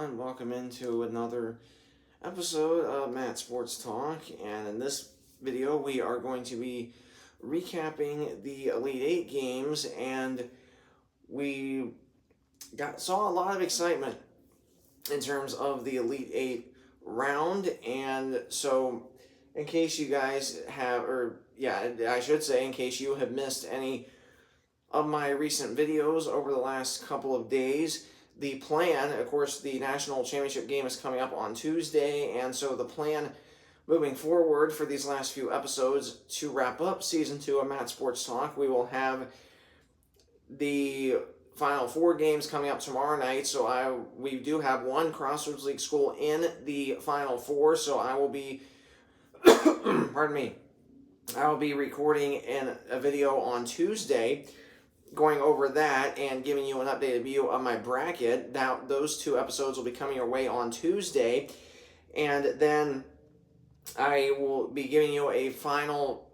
and welcome into another episode of Matt Sports Talk. And in this video, we are going to be recapping the Elite Eight games, and we saw a lot of excitement in terms of the Elite Eight round. And so, in case you guys have, in case you have missed any of my recent videos over the last couple of days, the plan, of course, the national championship game is coming up on Tuesday, and so the plan moving forward for these last few episodes to wrap up Season 2 of Matt Sports Talk, we will have the Final Four games coming up tomorrow night. So we do have one Crossroads League school in the Final Four, so I will be, pardon me, I will be recording a video on Tuesday going over that and giving you an updated view of my bracket. Now, those two episodes will be coming your way on Tuesday, and then I will be giving you a final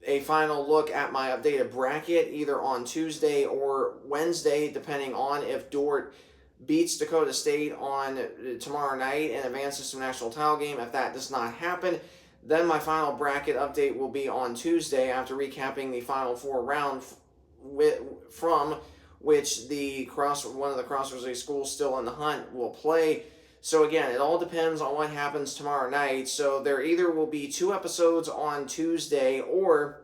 look at my updated bracket either on Tuesday or Wednesday, depending on if Dort beats Dakota State on tomorrow night and advances to the national title game. If that does not happen, then my final bracket update will be on Tuesday after recapping the Final Four round, from which one of the Crossroads League schools still in the hunt will play. So again, it all depends on what happens tomorrow night. So there either will be two episodes on Tuesday, or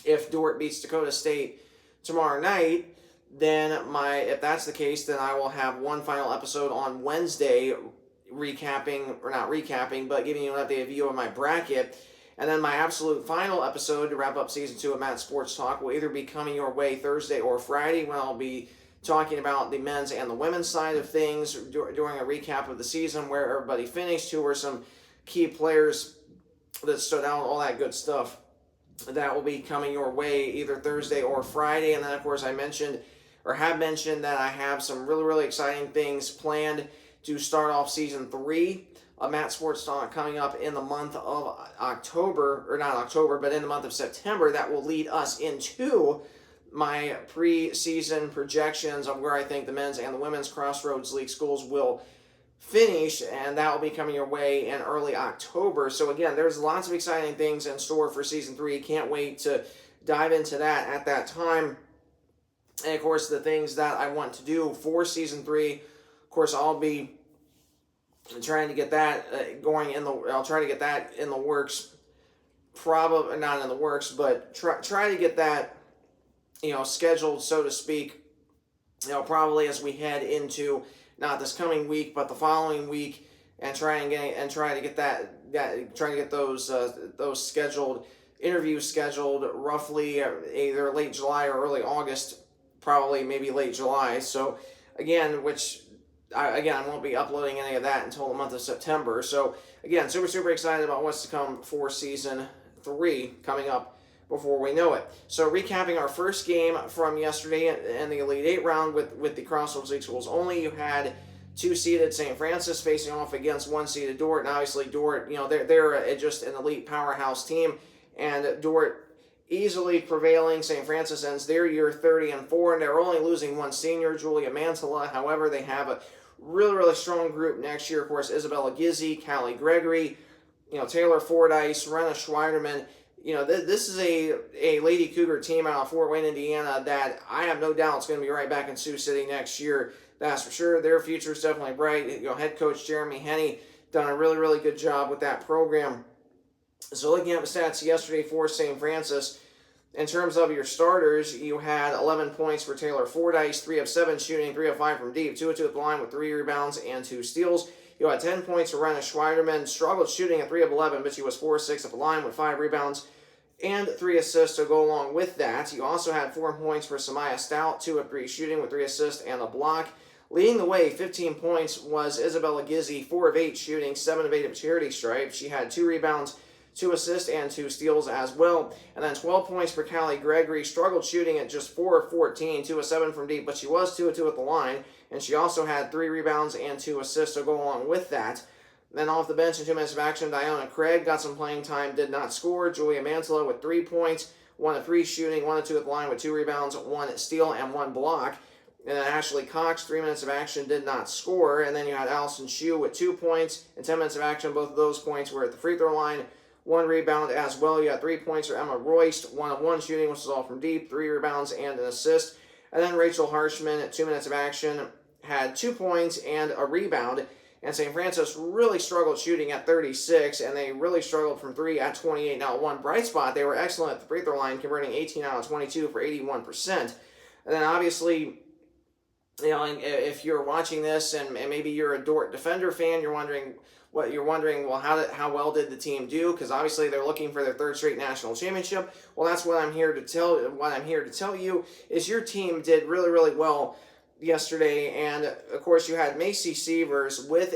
if Dort beats Dakota State tomorrow night, then if that's the case, then I will have one final episode on Wednesday recapping, or not recapping, but giving you an updated view of my bracket. And then my absolute final episode to wrap up Season 2 of Matt Sports Talk will either be coming your way Thursday or Friday, when I'll be talking about the men's and the women's side of things, doing a recap of the season, where everybody finished, who were some key players that stood out, all that good stuff. That will be coming your way either Thursday or Friday. And then, of course, I have mentioned that I have some really, really exciting things planned to start off Season 3 of Matt Sports Talk coming up in the month of October, or not October, but in the month of September. That will lead us into my pre-season projections of where I think the men's and the women's Crossroads League schools will finish, and that will be coming your way in early October. So again, there's lots of exciting things in store for Season 3. Can't wait to dive into that at that time. And of course, the things that I want to do for Season 3, of course, I'll be trying to get that I'll try to get that in the works. Probably not in the works, but try to get that, scheduled, so to speak. Probably as we head into not this coming week, but the following week, and try to get those scheduled interviews scheduled roughly either late July or early August, probably maybe late July. So again, I won't be uploading any of that until the month of September. So again, super, super excited about what's to come for Season 3 coming up before we know it. So recapping our first game from yesterday in the Elite Eight round with the Crossroads League schools only, you had two-seeded St. Francis facing off against one-seeded Dort. And obviously Dort, they're just an elite powerhouse team, and Dort easily prevailing. St. Francis ends their year 30-4, and they're only losing one senior, Julia Mantala. However, they have a really, really strong group next year. Of course, Isabella Gizzi, Callie Gregory, Taylor Fordyce, Renna Schweiderman. This is a Lady Cougar team out of Fort Wayne, Indiana, that I have no doubt is going to be right back in Sioux City next year. That's for sure. Their future is definitely bright. Head coach Jeremy Henney done a really, really good job with that program. So looking at the stats yesterday for St. Francis, in terms of your starters, you had 11 points for Taylor Fordyce, 3 of 7 shooting, 3 of 5 from deep, 2 of 2 at the line with 3 rebounds and 2 steals. You had 10 points for Renna Schweiderman, struggled shooting at 3 of 11, but she was 4 of 6 at the line with 5 rebounds and 3 assists to go along with that. You also had 4 points for Samaya Stout, 2 of 3 shooting with 3 assists and a block. Leading the way, 15 points, was Isabella Gizzi, 4 of 8 shooting, 7 of 8 at charity stripe. She had 2 rebounds, 2 assists, and 2 steals as well. And then 12 points for Callie Gregory, struggled shooting at just 4 of 14, 2 of 7 from deep, but she was 2 of 2 at the line, and she also had 3 rebounds and 2 assists to go along with that. Then off the bench in 2 minutes of action, Diana Craig got some playing time, did not score. Julia Mantala with 3 points, 1 of 3 shooting, 1 of 2 at the line with 2 rebounds, 1 steal, and 1 block. And then Ashley Cox, 3 minutes of action, did not score. And then you had Allison Shue with 2 points and 10 minutes of action. Both of those points were at the free throw line. 1 rebound as well. You had 3 points for Emma Royst, 1 of 1 shooting, which was all from deep, 3 rebounds and an assist. And then Rachel Harshman, at 2 minutes of action, had 2 points and a rebound. And St. Francis really struggled shooting at 36, and they really struggled from 3 at 28. Now, one bright spot, they were excellent at the free throw line, converting 18 out of 22 for 81%. And then obviously, you know, if you're watching this and maybe you're a Dordt Defender fan, you're wondering, well, how well did the team do? Because obviously they're looking for their 3rd straight national championship. Well, that's what I'm here to tell you is your team did really, really well yesterday. And of course, you had Macy Sievers with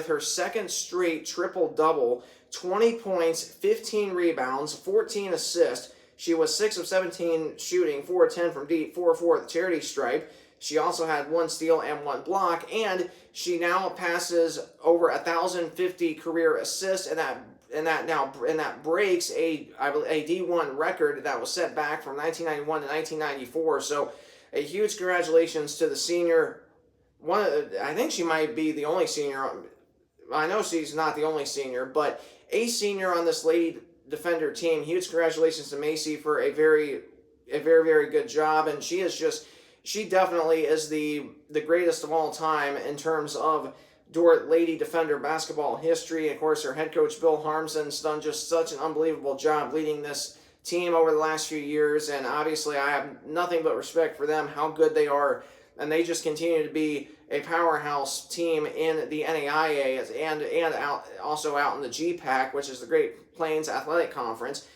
her 2nd straight triple-double, 20 points, 15 rebounds, 14 assists. She was 6 of 17 shooting, 4 of 10 from deep, 4 of 4 at the charity stripe. She also had 1 steal and 1 block, and she now passes over 1,050 career assists, and that breaks a D1 record that was set back from 1991 to 1994. So, a huge congratulations to the senior. I think she might be the only senior. I know she's not the only senior, but a senior on this Lady Defender team. Huge congratulations to Macy for a very, very good job, and she definitely is the greatest of all time in terms of Dordt Lady Defender basketball history. Of course, her head coach, Bill Harmsen's done just such an unbelievable job leading this team over the last few years, and obviously I have nothing but respect for them, how good they are, and they just continue to be a powerhouse team in the NAIA and also out in the GPAC, which is the Great Plains Athletic Conference.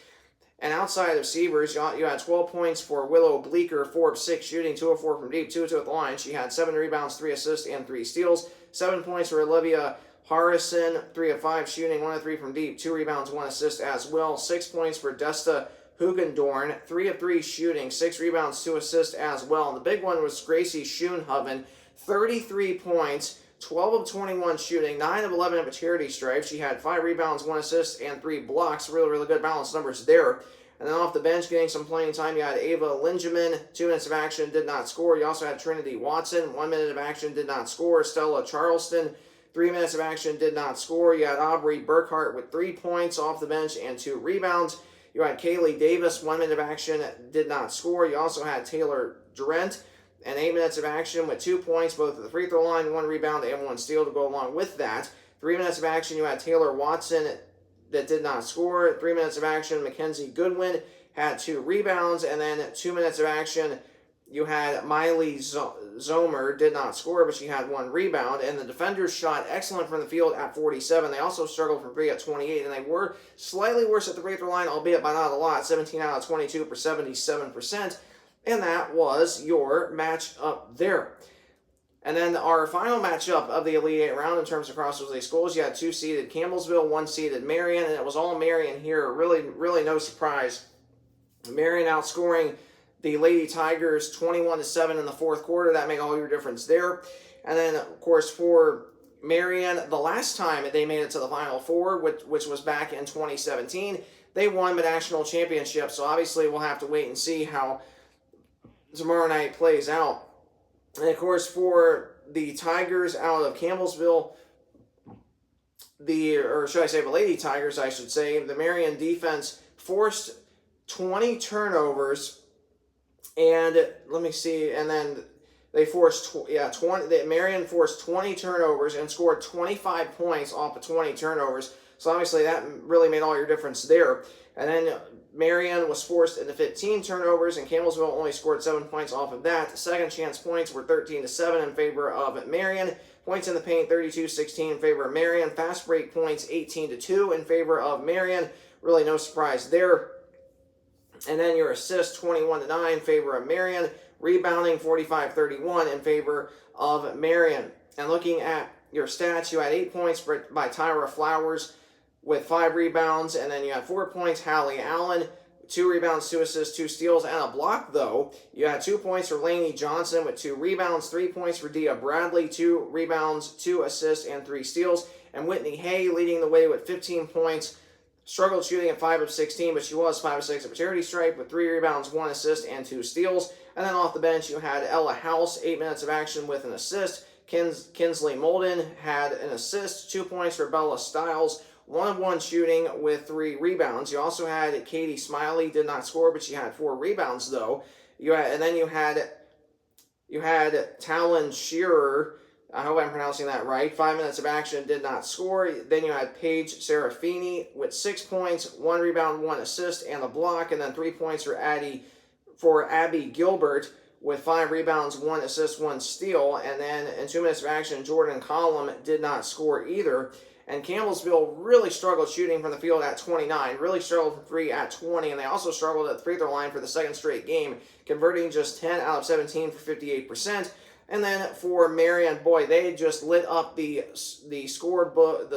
And outside of Sievers, you had 12 points for Willow Bleeker, 4 of 6 shooting, 2 of 4 from deep, 2 of 2 at the line. She had 7 rebounds, 3 assists, and 3 steals. 7 points for Olivia Harrison, 3 of 5 shooting, 1 of 3 from deep, 2 rebounds, 1 assist as well. 6 points for Desta Hugendorn, 3 of 3 shooting, 6 rebounds, 2 assists as well. And the big one was Gracie Schoenhoven, 33 points, 12 of 21 shooting, 9 of 11 at the charity stripe. She had 5 rebounds, 1 assist, and 3 blocks. Really, really good balanced numbers there. And then off the bench, getting some playing time, you had Ava Lingeman, 2 minutes of action, did not score. You also had Trinity Watson, 1 minute of action, did not score. Stella Charleston, 3 minutes of action, did not score. You had Aubrey Burkhart with 3 points off the bench and 2 rebounds. You had Kaylee Davis, 1 minute of action, did not score. You also had Taylor Durant, and 8 minutes of action with 2 points, both at the free throw line, 1 rebound, and 1 steal to go along with that. 3 minutes of action, you had Taylor Watson that did not score. 3 minutes of action, Mackenzie Goodwin had 2 rebounds, and then 2 minutes of action, you had Miley Zomer, did not score, but she had 1 rebound, and the defenders shot excellent from the field at 47. They also struggled from 3 at 28, and they were slightly worse at the free throw line, albeit by not a lot, 17 out of 22 for 77%. And that was your matchup there. And then our final matchup of the Elite 8 round in terms of cross-Jose schools, you had 2-seeded Campbellsville, 1-seeded Marion, and it was all Marion here. Really, really no surprise. Marion outscoring the Lady Tigers 21-7 in the 4th quarter. That made all your difference there. And then, of course, for Marion, the last time they made it to the Final Four, which was back in 2017, they won the national championship. So obviously we'll have to wait and see how tomorrow night plays out. And of course, for the Tigers out of Campbellsville, the Lady Tigers, I should say, the Marion defense forced 20 turnovers, and let me see, and then they forced, Marion forced 20 turnovers and scored 25 points off of 20 turnovers. So obviously that really made all your difference there. And then Marion was forced into 15 turnovers, and Campbellsville only scored 7 points off of that. Second chance points were 13-7 in favor of Marion. Points in the paint, 32-16 in favor of Marion. Fast break points, 18-2 in favor of Marion. Really no surprise there. And then your assists, 21-9 in favor of Marion. Rebounding, 45-31 in favor of Marion. And looking at your stats, you had 8 points by Tyra Flowers with 5 rebounds, and then you had 4 points, Hallie Allen, 2 rebounds, 2 assists, 2 steals, and a block, though. You had 2 points for Lainey Johnson with 2 rebounds, 3 points for Dia Bradley, 2 rebounds, 2 assists, and 3 steals. And Whitney Hay leading the way with 15 points. Struggled shooting at 5 of 16, but she was 5 of 6 at the charity stripe with 3 rebounds, 1 assist, and 2 steals. And then off the bench, you had Ella House, 8 minutes of action with an assist. Kinsley Molden had an assist, 2 points for Bella Stiles, 1 of 1 shooting with 3 rebounds. You also had Katie Smiley, did not score, but she had 4 rebounds though. And then you had Talon Shearer, I hope I'm pronouncing that right, 5 minutes of action, did not score. Then you had Paige Serafini with 6 points, 1 rebound, 1 assist, and a block, and then 3 points for Abby Gilbert with 5 rebounds, 1 assist, 1 steal. And then in 2 minutes of action, Jordan Collum did not score either. And Campbellsville really struggled shooting from the field at 29, really struggled from 3 at 20, and they also struggled at the free throw line for the second straight game, converting just 10 out of 17 for 58%. And then for Marion, boy, they just lit up the scorebook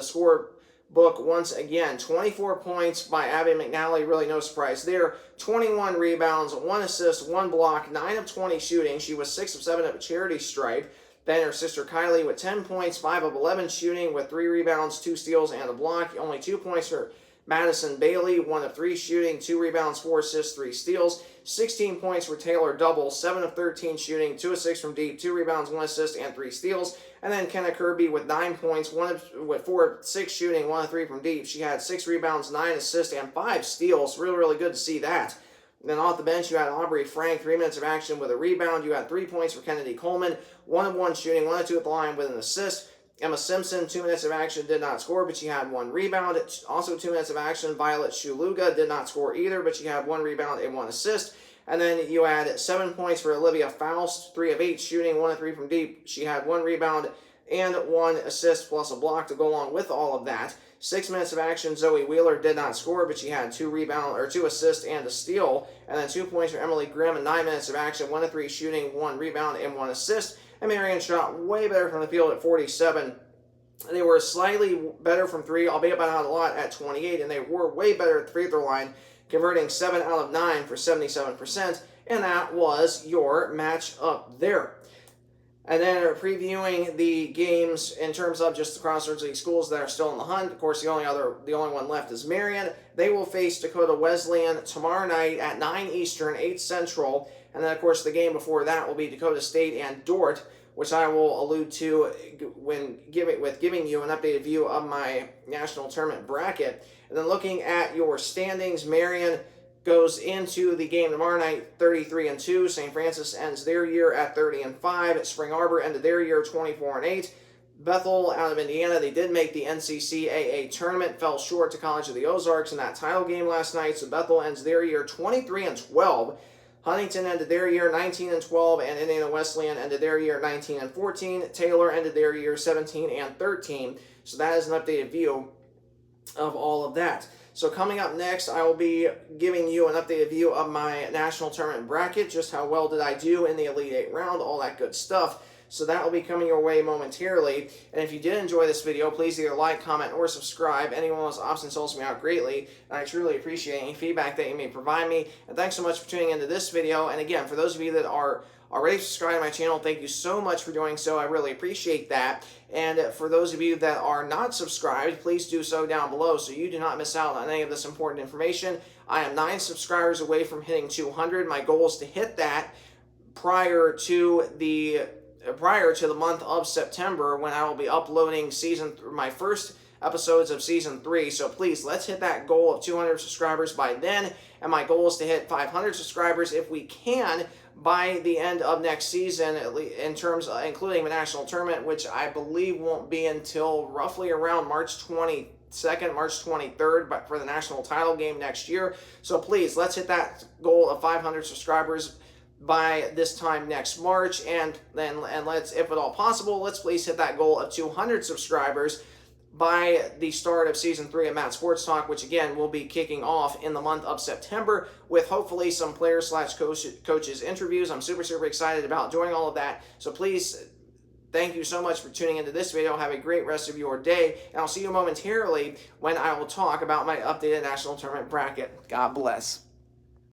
once again. 24 points by Abby McNally, really no surprise there. 21 rebounds, 1 assist, 1 block, 9 of 20 shooting. She was 6 of 7 at a charity stripe. Then her sister Kylie with 10 points, 5 of 11 shooting with 3 rebounds, 2 steals, and a block. Only 2 points for Madison Bailey, 1 of 3 shooting, 2 rebounds, 4 assists, 3 steals. 16 points for Taylor Double, 7 of 13 shooting, 2 of 6 from deep, 2 rebounds, 1 assist, and 3 steals. And then Kenna Kirby with 9 points, 4 of 6 shooting, 1 of 3 from deep. She had 6 rebounds, 9 assists, and 5 steals. Really, really good to see that. And then off the bench, you had Aubrey Frank, 3 minutes of action with a rebound. You had 3 points for Kennedy Coleman, 1 of 1 shooting, 1 of 2 at the line with an assist. Emma Simpson, 2 minutes of action, did not score, but she had 1 rebound. Also 2 minutes of action, Violet Shuluga did not score either, but she had 1 rebound and 1 assist. And then you had 7 points for Olivia Faust, 3 of 8 shooting, 1 of 3 from deep. She had 1 rebound and 1 assist plus a block to go along with all of that. 6 minutes of action, Zoe Wheeler did not score, but she had 2 assists and a steal. And then 2 points for Emily Grimm in 9 minutes of action, 1 of 3 shooting, 1 rebound, and 1 assist. And Marion shot way better from the field at 47. They were slightly better from 3, albeit by not a lot, at 28, and they were way better at the free throw line, converting 7 out of 9 for 77%. And that was your match up there. And then previewing the games in terms of just the Crossroads League schools that are still in the hunt. Of course, the only one left is Marion. They will face Dakota Wesleyan tomorrow night at 9 Eastern, 8 Central. And then, of course, the game before that will be Dakota State and Dordt, which I will allude to when giving you an updated view of my national tournament bracket. And then looking at your standings, Marion goes into the game tomorrow night 33-2. St. Francis ends their year at 30-5. Spring Arbor ended their year 24-8. Bethel out of Indiana, they did make the NCCAA tournament, fell short to College of the Ozarks in that title game last night. So Bethel ends their year 23-12. Huntington ended their year 19-12, and Indiana Wesleyan ended their year 19-14. Taylor ended their year 17-13. So that is an updated view of all of that. So coming up next, I will be giving you an updated view of my national tournament bracket, just how well did I do in the Elite 8 round, all that good stuff. So that will be coming your way momentarily. And if you did enjoy this video, please either like, comment, or subscribe. Any one of those options helps me out greatly, and I truly appreciate any feedback that you may provide me. And thanks so much for tuning into this video. And again, for those of you that are already subscribed to my channel, thank you so much for doing so. I really appreciate that. And for those of you that are not subscribed, please do so down below so you do not miss out on any of this important information. I am 9 subscribers away from hitting 200. My goal is to hit that prior to the month of September, when I will be uploading my first episodes of Season 3. So please, let's hit that goal of 200 subscribers by then. And my goal is to hit 500 subscribers if we can by the end of next season, at least in terms of including the national tournament, which I believe won't be until roughly around March 22nd, March 23rd, but for the national title game next year. So please, let's hit that goal of 500 subscribers by this time next March, and let's, if at all possible, let's please hit that goal of 200 subscribers by the start of Season 3 of Matt Sports Talk, which again will be kicking off in the month of September with hopefully some players/coaches interviews. I'm super excited about doing all of that. So please, thank you so much for tuning into this video. Have a great rest of your day, and I'll see you momentarily when I will talk about my updated national tournament bracket. God bless.